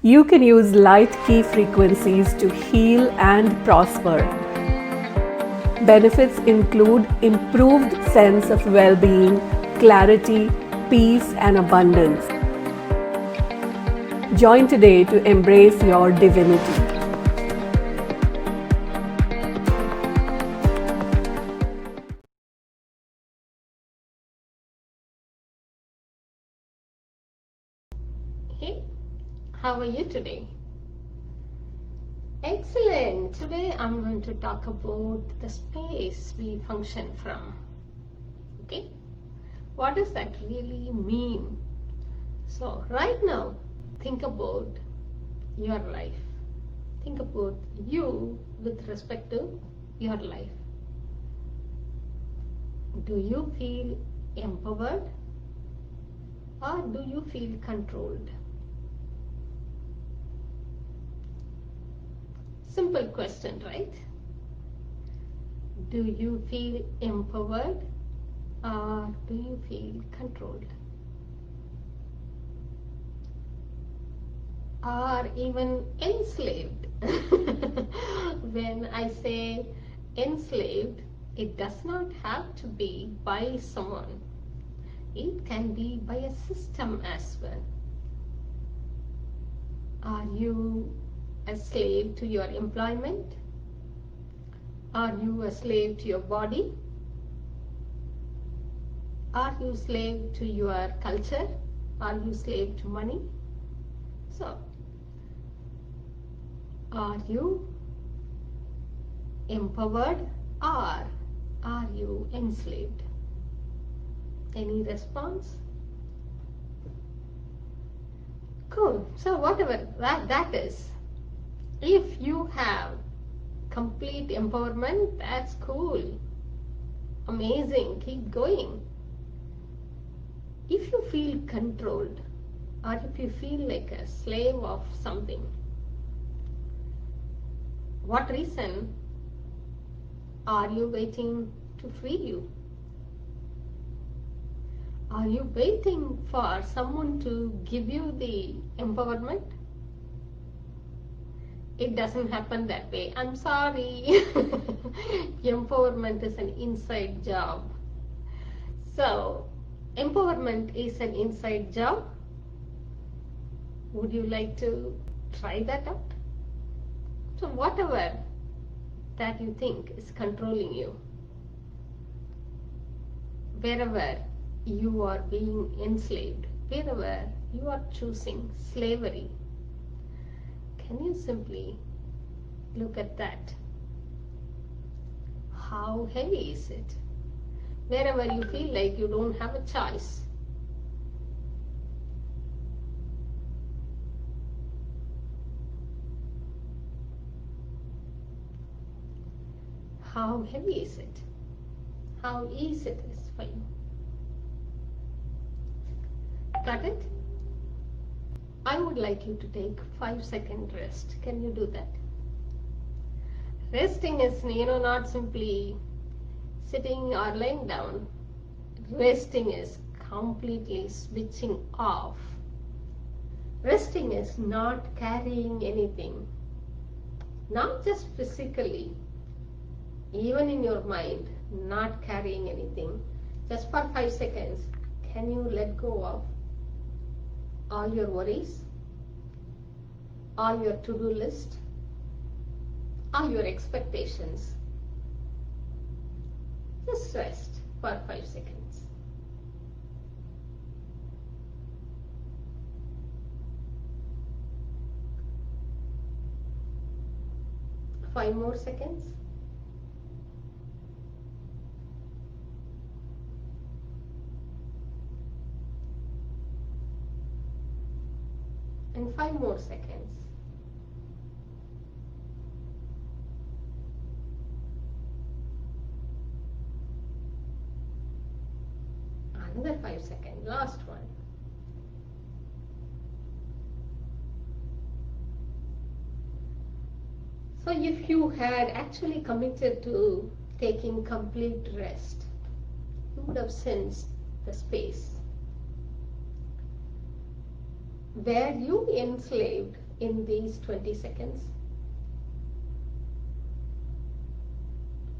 You can use light key frequencies to heal and prosper. Benefits include improved sense of well-being, clarity, peace, and abundance. Join today to embrace your divinity. Hey, how are you today? Excellent. Today I'm going to talk about the space we function from. Okay, what does that really mean? So right now, think about your life. Think about you with respect to your life. Do you feel empowered or do you feel controlled? Simple question, right? Do you feel empowered or do you feel controlled? Or even enslaved? When I say enslaved, it does not have to be by someone. It can be by a system as well. Are you a slave to your employment? Are you a slave to your body? Are you slave to your culture? Are you slave to money? So, are you empowered or are you enslaved? Any response? Cool. So whatever that is, if you have complete empowerment, that's cool. Amazing. Keep going. If you feel controlled or if you feel like a slave of something, what reason are you waiting to free you? Are you waiting for someone to give you the empowerment? It doesn't happen that way. I'm sorry. Empowerment is an inside job. So, empowerment is an inside job. Would you like to try that out? So, whatever that you think is controlling you, wherever you are being enslaved, wherever you are choosing slavery, can you simply look at that? How heavy is it? Wherever you feel like you don't have a choice, how heavy is it? How easy it is for you? Got it? I would like you to take 5-second rest. Can you do that? Resting is, not simply sitting or laying down. Resting is completely switching off. Resting is not carrying anything. Not just physically, even in your mind, not carrying anything. Just for 5 seconds, can you let go of all your worries, all your to-do list, all your expectations? Just rest for 5 seconds. 5 more seconds. And 5 more seconds. Another 5 seconds. Last one. So if you had actually committed to taking complete rest, you would have sensed the space. Were you enslaved in these 20 seconds?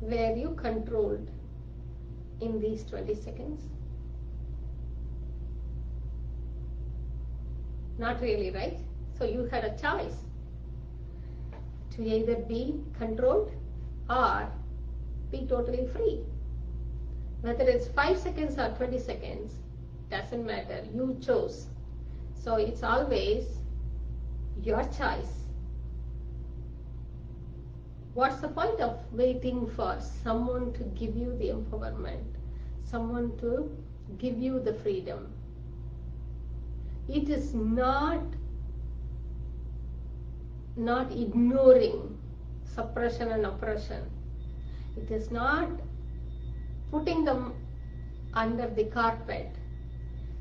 Were you controlled in these 20 seconds? Not really, right? So you had a choice to either be controlled or be totally free. Whether it's 5 seconds or 20 seconds, doesn't matter. You chose. So it's always your choice. What's the point of waiting for someone to give you the empowerment, someone to give you the freedom? It is not ignoring suppression and oppression. It is not putting them under the carpet.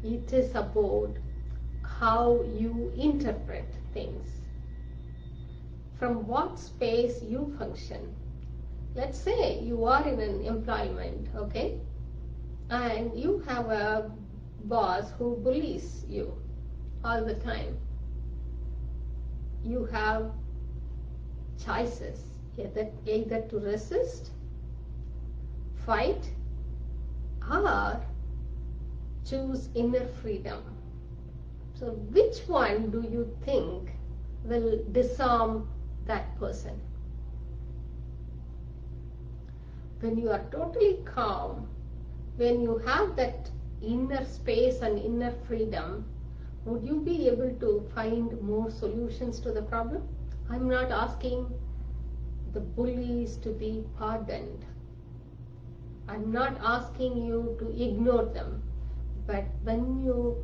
It is about how you interpret things. From what space you function. Let's say you are in an employment, okay? And you have a boss who bullies you all the time. You have choices, either to resist, fight, or choose inner freedom. So which one do you think will disarm that person? When you are totally calm, when you have that inner space and inner freedom, would you be able to find more solutions to the problem? I'm not asking the bullies to be pardoned. I'm not asking you to ignore them. But when you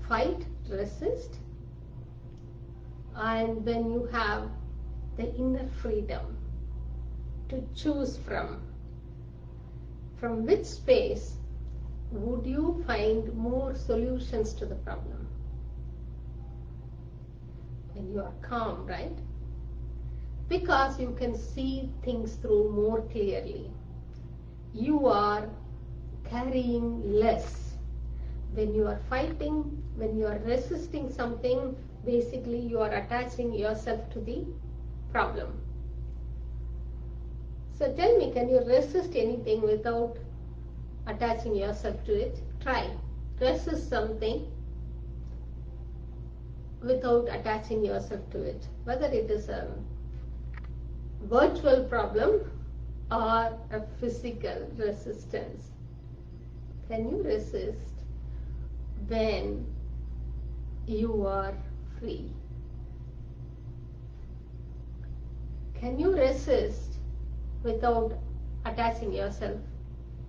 fight, resist, and when you have the inner freedom to choose from which space would you find more solutions to the problem? When you are calm, right? Because you can see things through more clearly. You are carrying less. When you are fighting, when you are resisting something, basically you are attaching yourself to the problem. So tell me, can you resist anything without attaching yourself to it? Try. Resist something without attaching yourself to it. Whether it is a virtual problem or a physical resistance. Can you resist when you are free? Can you resist without attaching yourself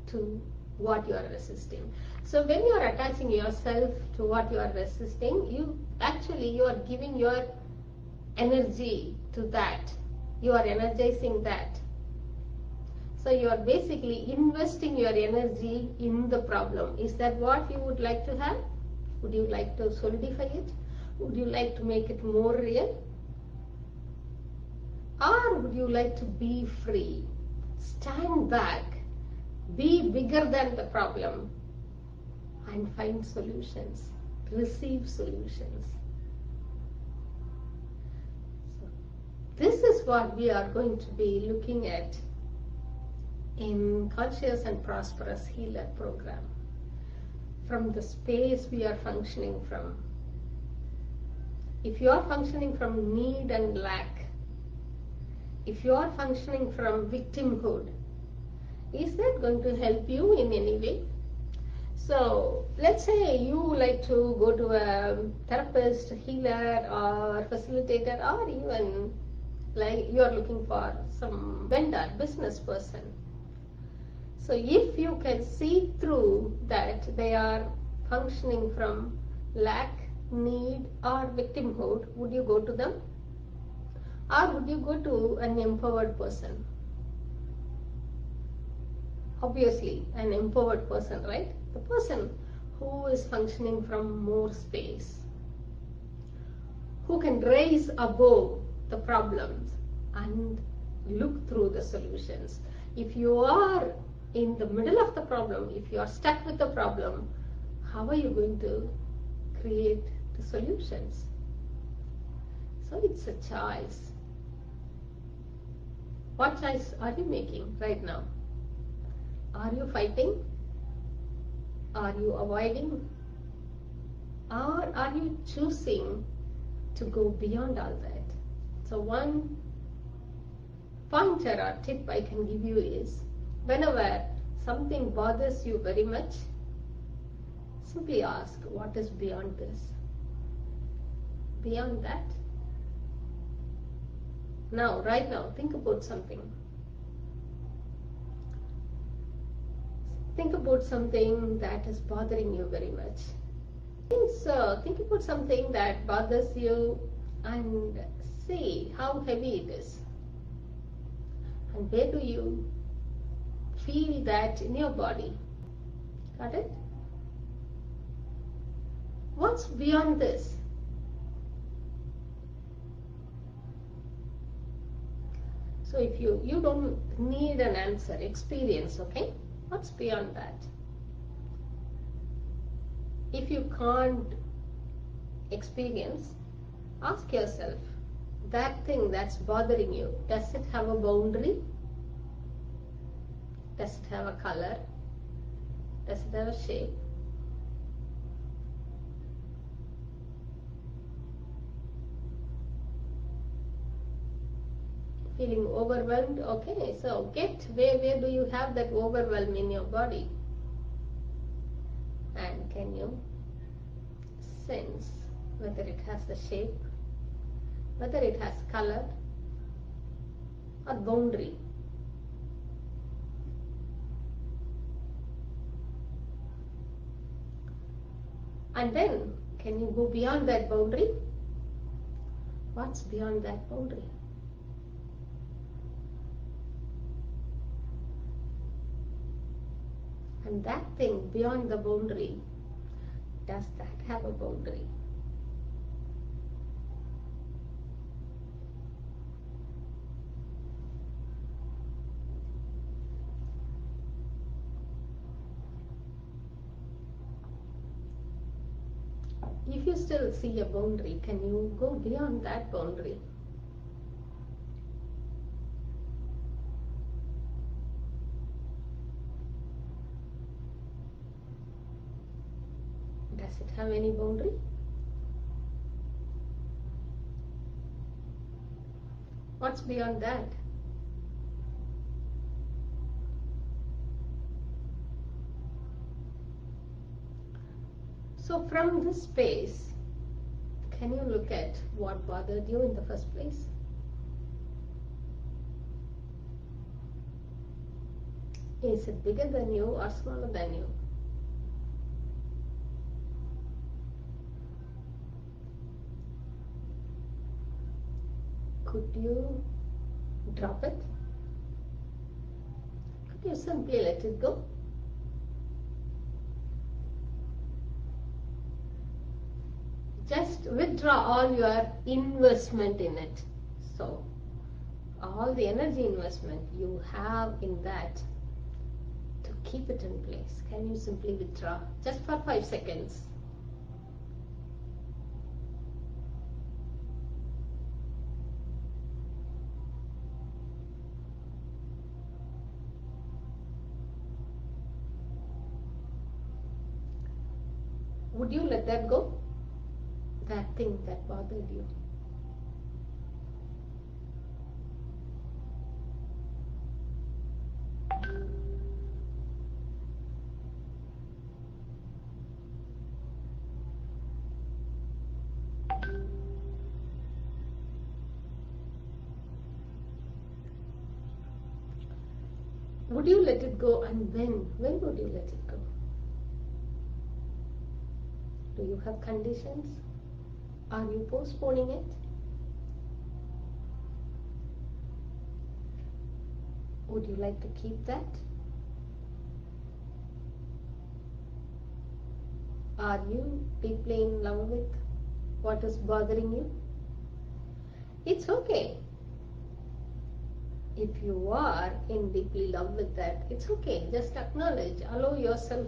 to what you are resisting? So when you are attaching yourself to what you are resisting, you are giving your energy to that. You are energizing that. So you are basically investing your energy in the problem. Is that what you would like to have? Would you like to solidify it? Would you like to make it more real? Or would you like to be free? Stand back. Be bigger than the problem and find solutions. Receive solutions. So, this is what we are going to be looking at in Conscious and Prosperous Healer program. From the space we are functioning from. If you are functioning from need and lack, if you are functioning from victimhood, is that going to help you in any way? So let's say you like to go to a therapist, healer, or facilitator, or even like you are looking for some vendor, business person. So if you can see through that they are functioning from lack, need, or victimhood, would you go to them? Or would you go to an empowered person? Obviously, an empowered person, right? The person who is functioning from more space, who can rise above the problems and look through the solutions. If you are in the middle of the problem, if you are stuck with the problem, how are you going to create the solutions? So it's a choice. What choice are you making right now? Are you fighting? Are you avoiding? Or are you choosing to go beyond all that? So one pointer or tip I can give you is, whenever something bothers you very much, simply ask, what is beyond this? Beyond that? Now, right now, think about something. Think about something that is bothering you very much. Think about something that bothers you and see how heavy it is. And where do you feel that in your body? Got it? What's beyond this? So if you don't need an answer, experience, okay? What's beyond that? If you can't experience, ask yourself, that thing that's bothering you, does it have a boundary? Does it have a color? Does it have a shape? Feeling overwhelmed? Okay, so get where do you have that overwhelm in your body? And can you sense whether it has a shape, whether it has color or boundary? And then, can you go beyond that boundary? What's beyond that boundary? And that thing beyond the boundary, does that have a boundary? If you still see a boundary, can you go beyond that boundary? Does it have any boundary? What's beyond that? So from this space, can you look at what bothered you in the first place? Is it bigger than you or smaller than you? Could you drop it? Could you simply let it go? Just withdraw all your investment in it. So, all the energy investment you have in that, to keep it in place, can you simply withdraw just for 5 seconds? Would you let that go? That thing that bothered you. Would you let it go, and when? When would you let it go? Do you have conditions? Are you postponing it? Would you like to keep that? Are you deeply in love with what is bothering you? It's okay. If you are in deeply love with that, it's okay. Just acknowledge, allow yourself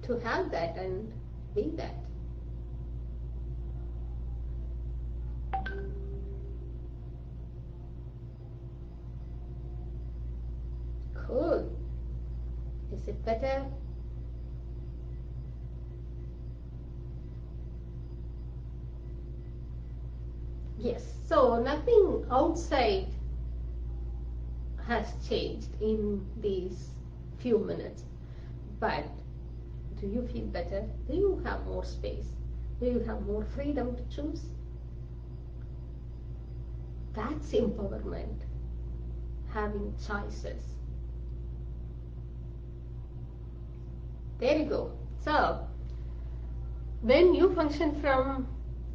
to have that and be that. Cool. Is it better? Yes. So nothing outside has changed in these few minutes. But do you feel better? Do you have more space? Do you have more freedom to choose? That's empowerment. Having choices. There you go. So, when you function from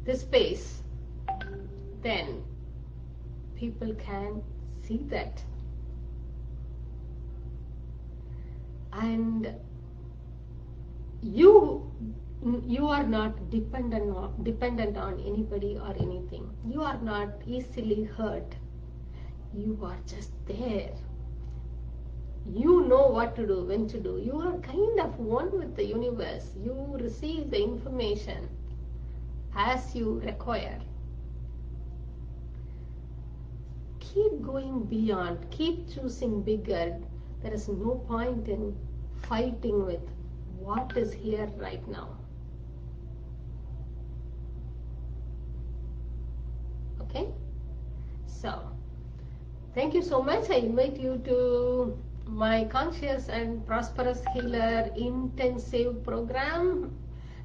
this space, then people can see that. And you are not dependent on anybody or anything. You are not easily hurt. You are just there. You know what to do, when to do. You are kind of one with the universe. You receive the information as you require. Keep going beyond. Keep choosing bigger. There is no point in fighting with what is here right now. Okay? So, thank you so much. I invite you to my Conscious and Prosperous Healer Intensive Program.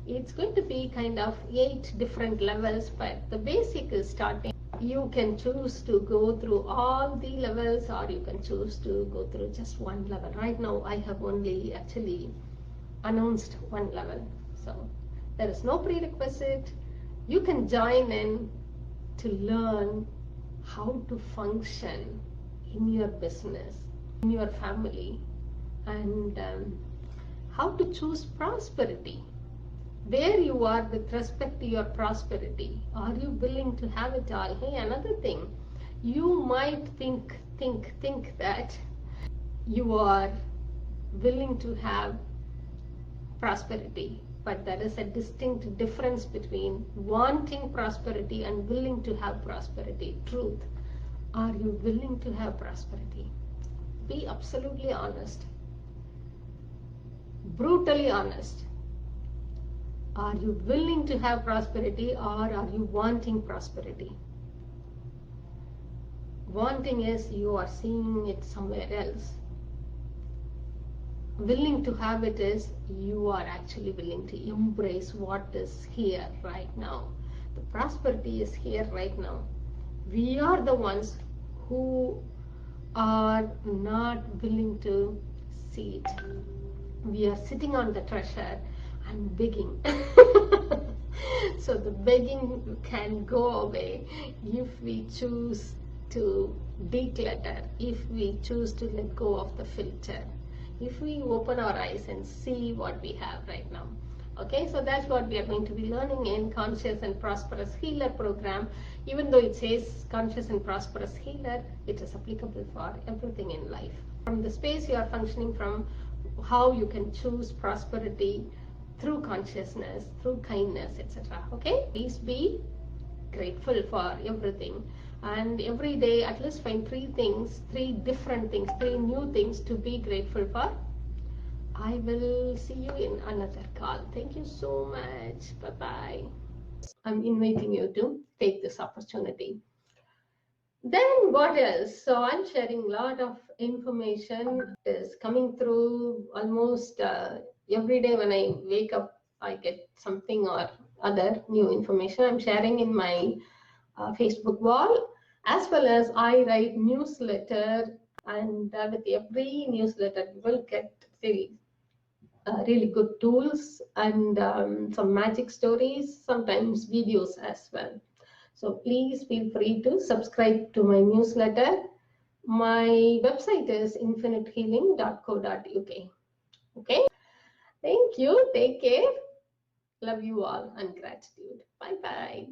It's going to be kind of 8 different levels, but the basic is starting. You can choose to go through all the levels, or you can choose to go through just one level. Right now, I have only actually announced one level. So there is no prerequisite. You can join in to learn how to function in your business, in your family, and how to choose prosperity. Where you are with respect to your prosperity. Are you willing to have it all? Hey, another thing, you might think that you are willing to have prosperity, but there is a distinct difference between wanting prosperity and willing to have prosperity. Truth. Are you willing to have prosperity? Be absolutely honest. Brutally honest. Are you willing to have prosperity, or are you wanting prosperity? Wanting is you are seeing it somewhere else. Willing to have it is you are actually willing to embrace what is here right now. The prosperity is here right now. We are the ones who are not willing to see it. We are sitting on the treasure and begging. So the begging can go away if we choose to declutter, if we choose to let go of the filter, if we open our eyes and see what we have right now. Okay, so that's what we are going to be learning in Conscious and Prosperous Healer program. Even though it says Conscious and Prosperous Healer, it is applicable for everything in life. From the space you are functioning from, how you can choose prosperity through consciousness, through kindness, etc. Okay, please be grateful for everything, and every day at least find 3 things, 3 different things, 3 new things to be grateful for. I will see you in another call. Thank you so much. Bye bye. I'm inviting you to take this opportunity. Then what else? So I'm sharing a lot of information is coming through almost every day. When I wake up, I get something or other new information. I'm sharing in my Facebook wall, as well as I write newsletter, and with every newsletter you will get really good tools and some magic stories, sometimes videos as well. So please feel free to subscribe to my newsletter. My website is infinitehealing.co.uk. Okay, thank you, take care, love you all, and gratitude. Bye bye.